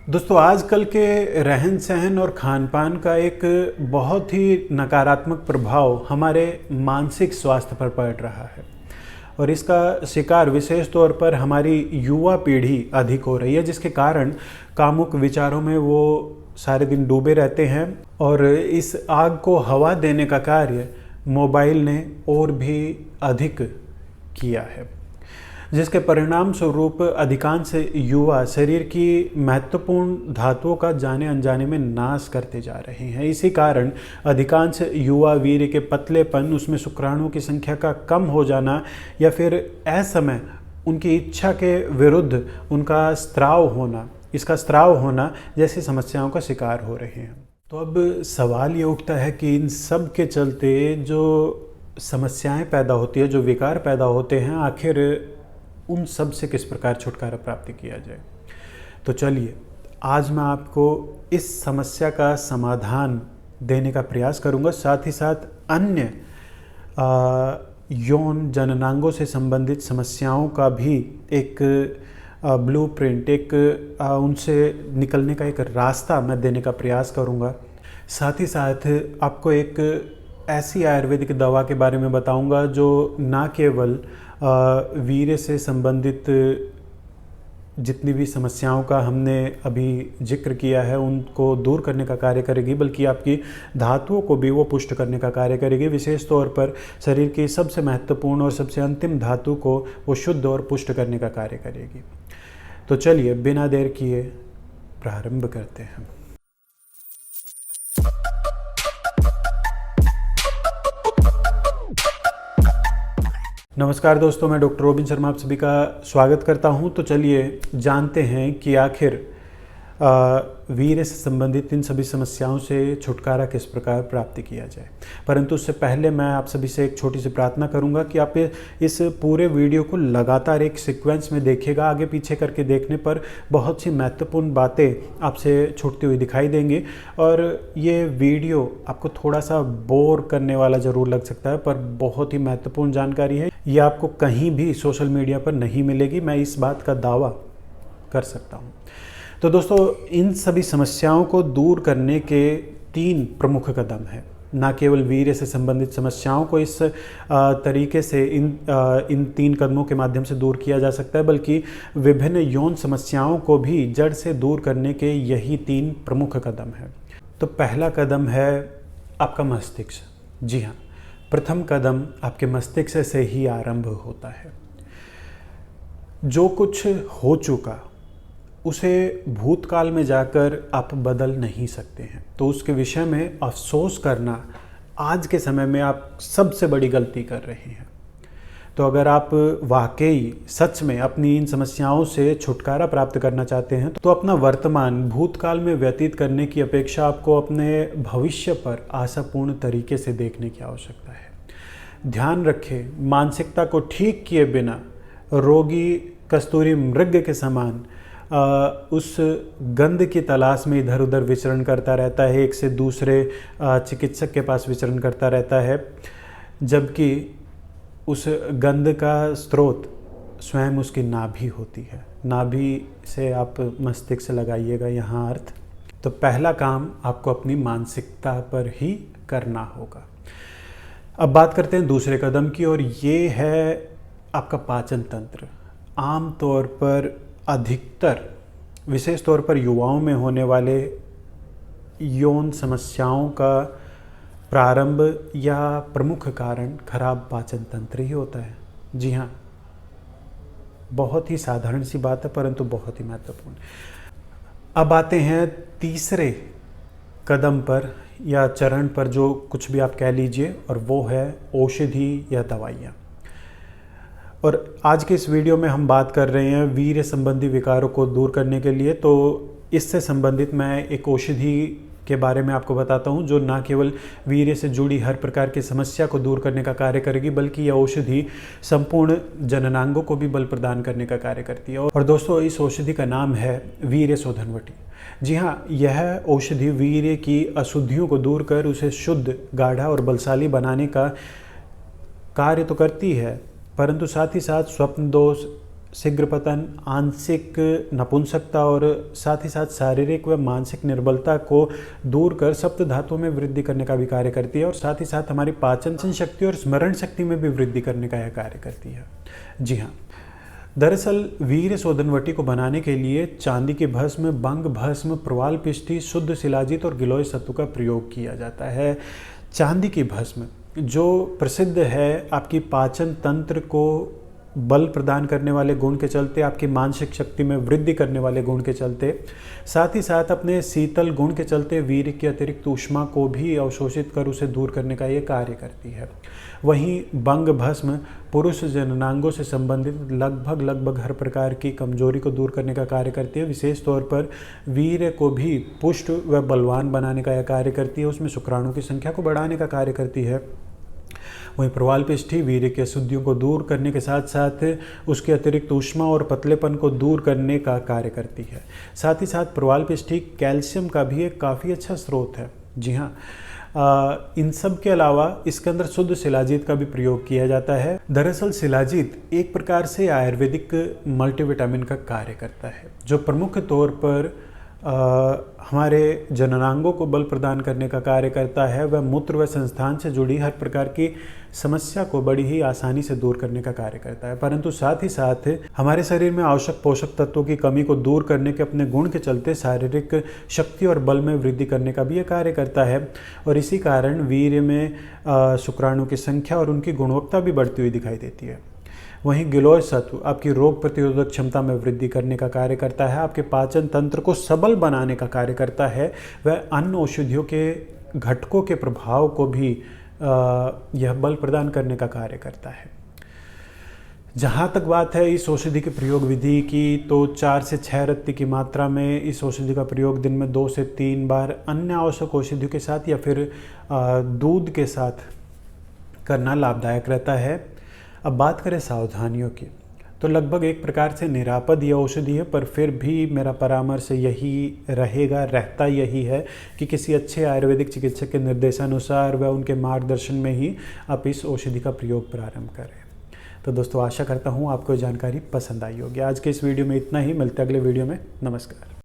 दोस्तों आजकल के रहन सहन और खान पान का एक बहुत ही नकारात्मक प्रभाव हमारे मानसिक स्वास्थ्य पर पड़ रहा है और इसका शिकार विशेष तौर पर हमारी युवा पीढ़ी अधिक हो रही है, जिसके कारण कामुक विचारों में वो सारे दिन डूबे रहते हैं और इस आग को हवा देने का कार्य मोबाइल ने और भी अधिक किया है, जिसके परिणाम स्वरूप अधिकांश युवा शरीर की महत्वपूर्ण धातुओं का जाने अनजाने में नाश करते जा रहे हैं। इसी कारण अधिकांश युवा वीर्य के पतलेपन, उसमें शुक्राणुओं की संख्या का कम हो जाना या फिर असमय उनकी इच्छा के विरुद्ध उनका इसका स्त्राव होना जैसी समस्याओं का शिकार हो रहे हैं। तो अब सवाल ये उठता है कि इन सब के चलते जो समस्याएं पैदा होती है, जो विकार पैदा होते हैं, आखिर उन सब से किस प्रकार छुटकारा प्राप्त किया जाए। तो चलिए आज मैं आपको इस समस्या का समाधान देने का प्रयास करूंगा, साथ ही साथ अन्य यौन जननांगों से संबंधित समस्याओं का भी एक ब्लूप्रिंट, उनसे निकलने का एक रास्ता मैं देने का प्रयास करूंगा। साथ ही साथ आपको एक ऐसी आयुर्वेदिक दवा के बारे में बताऊंगा जो ना केवल वीर्य से संबंधित जितनी भी समस्याओं का हमने अभी जिक्र किया है उनको दूर करने का कार्य करेगी, बल्कि आपकी धातुओं को भी वो पुष्ट करने का कार्य करेगी। विशेष तौर पर शरीर की सबसे महत्वपूर्ण और सबसे अंतिम धातु को वो शुद्ध और पुष्ट करने का कार्य करेगी। तो चलिए बिना देर किए प्रारंभ करते हैं। नमस्कार दोस्तों, मैं डॉक्टर रोबिन शर्मा आप सभी का स्वागत करता हूं। तो चलिए जानते हैं कि आखिर वीर्य से संबंधित इन सभी समस्याओं से छुटकारा किस प्रकार प्राप्त किया जाए। परंतु उससे पहले मैं आप सभी से एक छोटी सी प्रार्थना करूंगा कि आप इस पूरे वीडियो को लगातार एक सीक्वेंस में देखिएगा। आगे पीछे करके देखने पर बहुत सी महत्वपूर्ण बातें आपसे छूटती हुई दिखाई देंगी और ये वीडियो आपको थोड़ा सा बोर करने वाला ज़रूर लग सकता है, पर बहुत ही महत्वपूर्ण जानकारी है। ये आपको कहीं भी सोशल मीडिया पर नहीं मिलेगी, मैं इस बात का दावा कर सकता हूँ। तो दोस्तों इन सभी समस्याओं को दूर करने के 3 प्रमुख कदम हैं। ना केवल वीर्य से संबंधित समस्याओं को इस तरीके से इन 3 कदमों के माध्यम से दूर किया जा सकता है, बल्कि विभिन्न यौन समस्याओं को भी जड़ से दूर करने के यही 3 प्रमुख कदम हैं। तो पहला कदम है आपका मस्तिष्क। जी हाँ, प्रथम कदम आपके मस्तिष्क से ही आरंभ होता है। जो कुछ हो चुका उसे भूतकाल में जाकर आप बदल नहीं सकते हैं, तो उसके विषय में अफसोस करना आज के समय में आप सबसे बड़ी गलती कर रहे हैं। तो अगर आप वाकई सच में अपनी इन समस्याओं से छुटकारा प्राप्त करना चाहते हैं तो अपना वर्तमान भूतकाल में व्यतीत करने की अपेक्षा आपको अपने भविष्य पर आशापूर्ण तरीके से देखने की आवश्यकता है। ध्यान रखें, मानसिकता को ठीक किए बिना रोगी कस्तूरी मृग के समान उस गंध की तलाश में इधर उधर विचरण करता रहता है, एक से दूसरे चिकित्सक के पास विचरण करता रहता है, जबकि उस गंध का स्रोत स्वयं उसकी नाभि होती है। नाभि से आप मस्तिष्क लगाइएगा यहाँ अर्थ। तो पहला काम आपको अपनी मानसिकता पर ही करना होगा। अब बात करते हैं दूसरे कदम की, और ये है आपका पाचन तंत्र। आम तौर पर अधिकतर विशेष तौर पर युवाओं में होने वाले यौन समस्याओं का प्रारंभ या प्रमुख कारण खराब पाचन तंत्र ही होता है। जी हाँ, बहुत ही साधारण सी बात है परंतु बहुत ही महत्वपूर्ण। अब आते हैं तीसरे कदम पर या चरण पर, जो कुछ भी आप कह लीजिए, और वो है औषधि या दवाइयाँ। और आज के इस वीडियो में हम बात कर रहे हैं वीर्य संबंधी विकारों को दूर करने के लिए। तो इससे संबंधित मैं एक औषधि के बारे में आपको बताता हूं, जो ना केवल वीर्य से जुड़ी हर प्रकार की समस्या को दूर करने का कार्य करेगी, बल्कि यह औषधि संपूर्ण जननांगों को भी बल प्रदान करने का कार्य करती है। और दोस्तों इस औषधि का नाम है वीर्य शोधनवटी। जी हाँ, यह औषधि वीर्य की अशुद्धियों को दूर कर उसे शुद्ध, गाढ़ा और बलशाली बनाने का कार्य तो करती है, परंतु साथ ही साथ स्वप्न दोष, शीघ्र पतन, आंशिक नपुंसकता और साथ ही साथ शारीरिक व मानसिक निर्बलता को दूर कर सप्त धातुओं में वृद्धि करने का भी कार्य करती है और साथ ही साथ हमारी पाचन शक्ति और स्मरण शक्ति में भी वृद्धि करने का यह कार्य करती है। जी हाँ, दरअसल वीर्य शोधनवटी को बनाने के लिए चांदी की भस्म, बंग भस्म, प्रवाल पिष्टी, शुद्ध शिलाजीत और गिलोय सत्तू का प्रयोग किया जाता है। चांदी की भस्म जो प्रसिद्ध है आपकी पाचन तंत्र को बल प्रदान करने वाले गुण के चलते, आपकी मानसिक शक्ति में वृद्धि करने वाले गुण के चलते, साथ ही साथ अपने शीतल गुण के चलते वीर्य की अतिरिक्त ऊष्मा को भी अवशोषित कर उसे दूर करने का ये कार्य करती है। वहीं बंग भस्म पुरुष जननांगों से संबंधित लगभग हर प्रकार की कमजोरी को दूर करने का कार्य करती है। विशेष तौर पर वीर्य को भी पुष्ट व बलवान बनाने का यह कार्य करती है। उसमें शुक्राणु की संख्या को बढ़ाने का कार्य करती है। वहीं प्रवाल पिष्ठी वीर्य की अशुद्धियों को दूर करने के साथ साथ उसके अतिरिक्त ऊष्मा और पतलेपन को दूर करने का कार्य करती है। साथ ही साथ प्रवाल पिष्ठी कैल्शियम का भी एक काफ़ी अच्छा स्रोत है। जी हाँ, इन सब के अलावा इसके अंदर शुद्ध शिलाजीत का भी प्रयोग किया जाता है। दरअसल शिलाजीत एक प्रकार से आयुर्वेदिक मल्टीविटामिन का कार्य करता है, जो प्रमुख तौर पर हमारे जननांगों को बल प्रदान करने का कार्य करता है। वह मूत्र व संस्थान से जुड़ी हर प्रकार की समस्या को बड़ी ही आसानी से दूर करने का कार्य करता है, परंतु साथ ही साथ हमारे शरीर में आवश्यक पोषक तत्वों की कमी को दूर करने के अपने गुण के चलते शारीरिक शक्ति और बल में वृद्धि करने का भी यह कार्य करता है। और इसी कारण वीर्य में शुक्राणु की संख्या और उनकी गुणवत्ता भी बढ़ती हुई दिखाई देती है। वहीं गिलोय सत्व आपकी रोग प्रतिरोधक क्षमता में वृद्धि करने का कार्य करता है, आपके पाचन तंत्र को सबल बनाने का कार्य करता है। वह अन्य औषधियों के घटकों के प्रभाव को भी यह बल प्रदान करने का कार्य करता है। जहाँ तक बात है इस औषधि के प्रयोग विधि की, तो 4 से 6 रत्ती की मात्रा में इस औषधि का प्रयोग दिन में 2 से 3 बार अन्य आवश्यक औषधियों के साथ या फिर दूध के साथ करना लाभदायक रहता है। अब बात करें सावधानियों की, तो लगभग एक प्रकार से निरापद यह औषधि है, पर फिर भी मेरा परामर्श रहता यही है कि किसी अच्छे आयुर्वेदिक चिकित्सक के निर्देशानुसार व उनके मार्गदर्शन में ही आप इस औषधि का प्रयोग प्रारंभ करें। तो दोस्तों, आशा करता हूँ आपको जानकारी पसंद आई होगी। आज के इस वीडियो में इतना ही, मिलते अगले वीडियो में। नमस्कार।